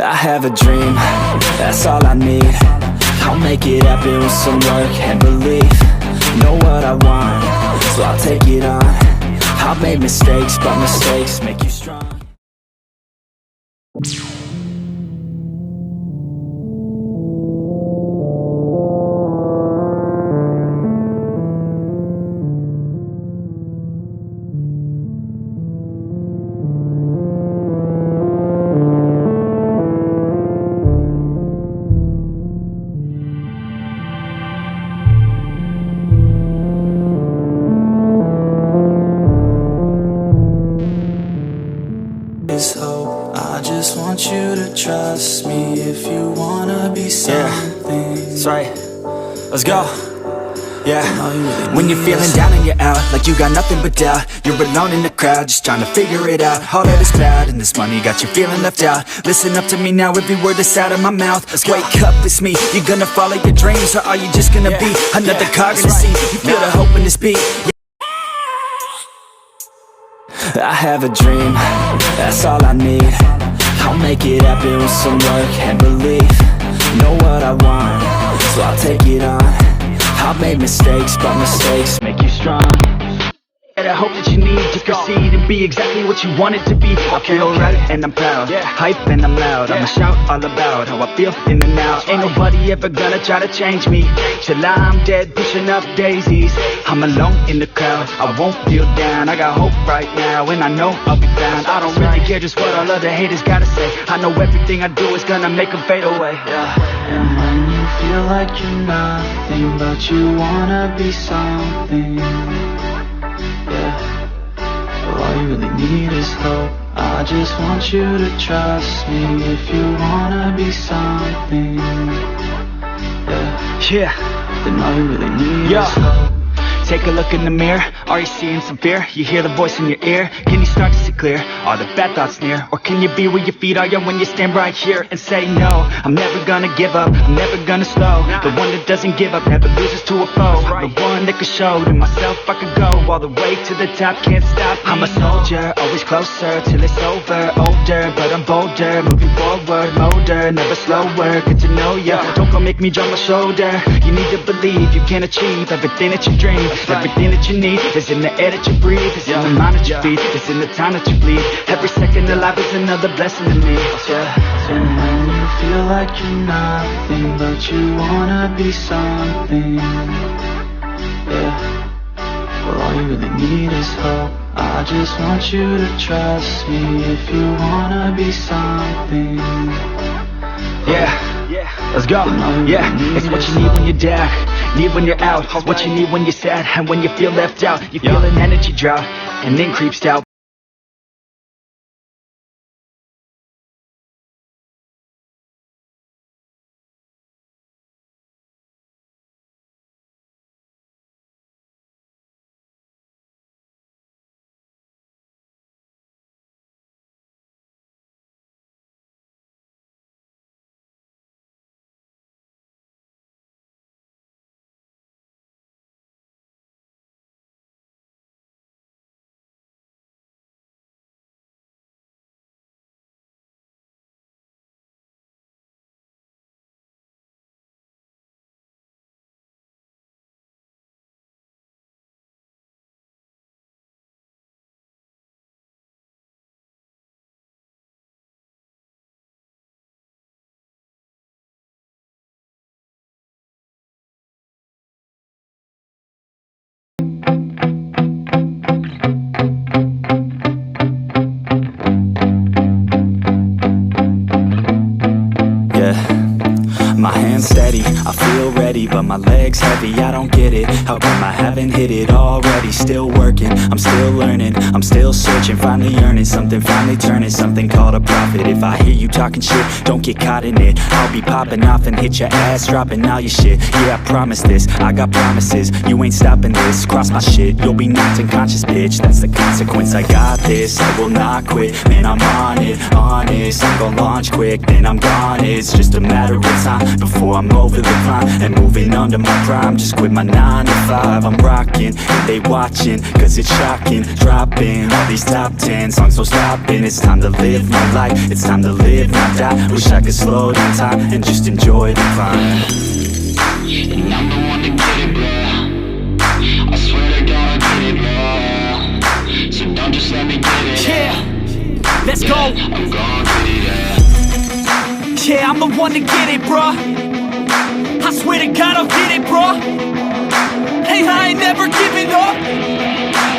I have a dream, that's all I need. I'll make it happen with some work and belief. Know what I want, so I'll take it on. I've made mistakes, but mistakes make you strong. Hope. I just want you to trust me if you wanna be something. That's right. Let's go. Yeah. When you're feeling down and you're out, like you got nothing but doubt, you're alone in the crowd, just trying to figure it out. All of this cloud and this money got you feeling left out. Listen up to me now, every word that's out of my mouth. Wake up, it's me. You gonna follow your dreams, or are you just gonna be another cog in the scene? You feel the hope in this beat. I have a dream, that's all I need. I'll make it happen with some work and belief. Know what I want, so I'll take it on. I've made mistakes, but mistakes make you strong. And I hope that you need to proceed and be exactly what you want it to be. I feel right and I'm proud, hype and I'm loud. I'ma shout all about how I feel in and out. Ain't nobody ever gonna try to change me till I'm dead, pushing up daisies. I'm alone in the crowd, I won't feel down. I got hope right now and I know I'll be found. I don't really care just what all other haters gotta say. I know everything I do is gonna make them fade away. And when you feel like you're nothing, but you wanna be something, well, all you really need is hope. I just want you to trust me if you wanna be something. Then all you really need is hope. Take a look in the mirror, are you seeing some fear? You hear the voice in your ear, can you start to see clear? Are the bad thoughts near? Or can you be where your feet are when you stand right here and say no? I'm never gonna give up, I'm never gonna slow. The one that doesn't give up never loses to a foe. The one that could show to myself I could go all the way to the top, can't stop me. I'm a soldier, always closer till it's over. Older, but I'm bolder, moving forward, motor, never slower. Get to know ya, don't go make me drop my shoulder. You need to believe you can achieve everything that you dream. Everything that you need is in the air that you breathe. It's in the mind that you feed, it's in the time that you bleed. Every second of life is another blessing to me. And when you feel like you're nothing, but you wanna be something, well, all you really need is hope. I just want you to trust me if you wanna be something. Let's go. It's what you need when you're down, need when you're out. It's what you need when you're sad and when you feel left out. You feel an energy drought and then creeps doubt. My hands unsteady, I feel ready, but my legs heavy, I don't get it. How come I haven't hit it already? Still working, I'm still learning, I'm still searching, finally earning something, finally turning something called a profit. If I hear you talking shit, don't get caught in it. I'll be popping off and hit your ass, dropping all your shit. Yeah, I promise this, I got promises, you ain't stopping this. Cross my shit, you'll be knocked unconscious, bitch. That's the consequence, I got this, I will not quit. Man, I'm on it, honest, I'm gon' launch quick, then I'm gone. It's just a matter of time before I'm over the climb and moving under my prime. Just quit my 9 to 5, I'm rocking, and they watching, cause it's shocking. Dropping all these top 10 songs, so stopping. It's time to live my life, it's time to live, not die. Wish I could slow down time and just enjoy the climb. And I'm the one to get it, bro. I swear to God, I get it, bro. So don't just let me get it. Yeah, let's go. I'm gon' get it, yeah. Yeah, I'm the one to get it, bruh. I swear to God I'll get it, bruh. Hey, I ain't never giving up.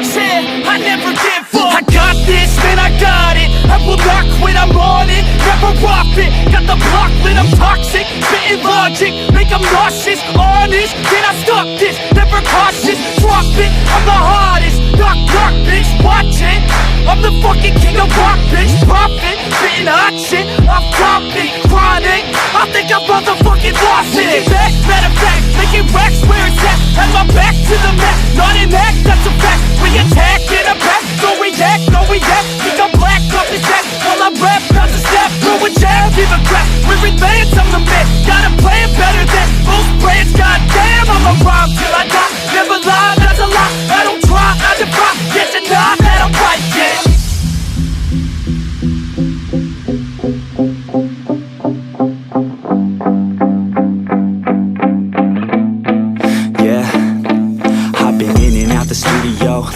Yeah, I never give up. I got this, man, I got it. I will not quit, I'm on it. Never off it. Got the block lit, I'm toxic. Spitting logic, make them nauseous. Honest, can I stop this? Never cautious, drop it. I'm the hardest. Knock, knock, bitch, watch it. I'm the fucking king of rock, bitch. Profit, spitting hot shit. Off topic, chronic. I think I'm motherfucking lost it. Take it back, matter of fact, making racks where it's at. Have my back to the mat, not an act, that's a fact. We attack in a pack, don't react, no react. Think I'm black, up his back. While I rap, bounce a snap, throw a jab, give a crap. We're advanced, I'm the man. Got a plan better than most brands. Goddamn, I'm a rhyme till I die. Never lie, that's a lie. I don't try, I defy. Get to die, that I'm right, yeah.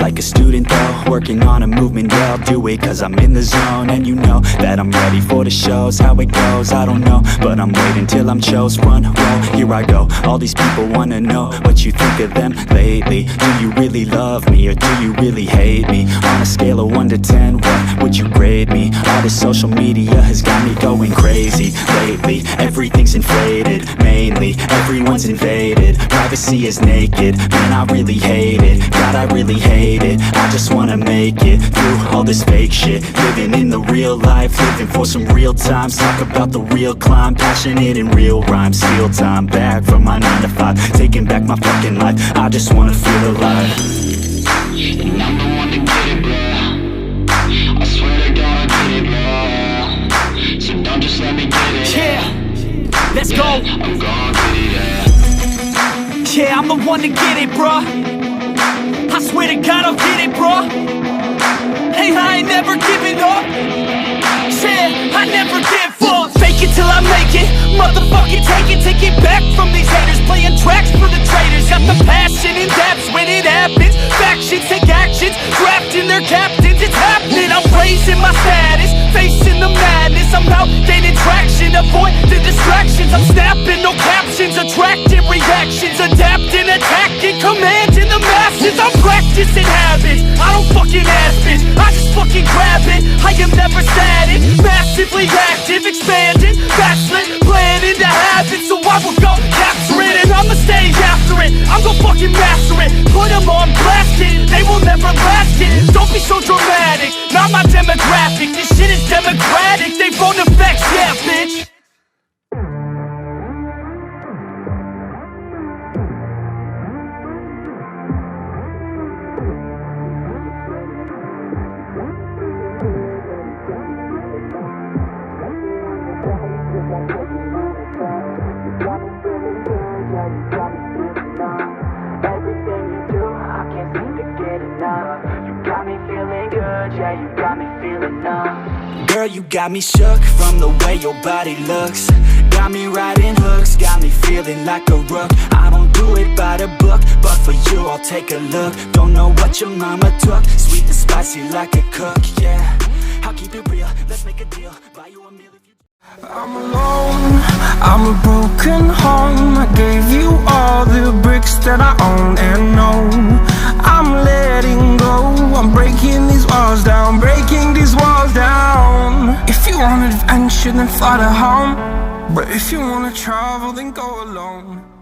Like a student though, working on a movement, yeah, I'll do it cause I'm in the zone. And you know that I'm ready for the shows. How it goes, I don't know, but I'm waiting till I'm chose. Front row, here I go. All these people wanna know what you think of them lately. Do you really love me or do you really hate me? On a scale of 1 to 10, what would you grade me? All this social media has got me going crazy lately. Everything's inflated, mainly everyone's invaded. Privacy is naked, man, I really hate it. God, I really hate it. I just wanna make it through all this fake shit. Living in the real life, living for some real times. Talk about the real climb, passionate in real rhymes. Steal time back from my 9 to 5, taking back my fucking life. I just wanna feel alive. And I'm the one to get it, bro. I swear to God, I get it, bro. So don't just let me get it. Yeah, let's go. I'm gon' get it, yeah. Yeah, I'm the one to get it, bruh. I swear to God I'll get it, bruh. Hey, I ain't never giving up. Yeah, I never give up. Fake it till I make it. Motherfucking take it back from these haters. Playing tracks for the traitors. Got the passion in depths when it happens. Factions take actions, drafting their captains. It's happening, I'm raising my status. Facing the madness, I'm out gaining traction. Avoid the distractions, I'm snapping, no captions. Attracting reactions, adapting, attacking, commanding the masses. I'm practicing habits, I don't fucking ask bitch. I just fucking grab it, I am never static. Massively active, expanding, backslid, planning to have it. So I will go capture it and I'ma stay after it. I'm gon' fucking master it, put them on blast it. They will never last it, don't be so dramatic. Not my demographic, this shit is democratic. They vote NEFFEX, yeah bitch. Girl, you got me shook from the way your body looks. Got me riding hooks, got me feeling like a rook. I don't do it by the book, but for you I'll take a look. Don't know what your mama took, sweet and spicy like a cook, yeah. I'll keep it real, let's make a deal, buy you a meal if you... I'm alone, I'm a broken home. I gave you all the bricks that I own and know. I'm living letting go. I'm breaking these walls down, breaking these walls down. If you want adventure, then fly to home. But if you wanna travel, then go alone.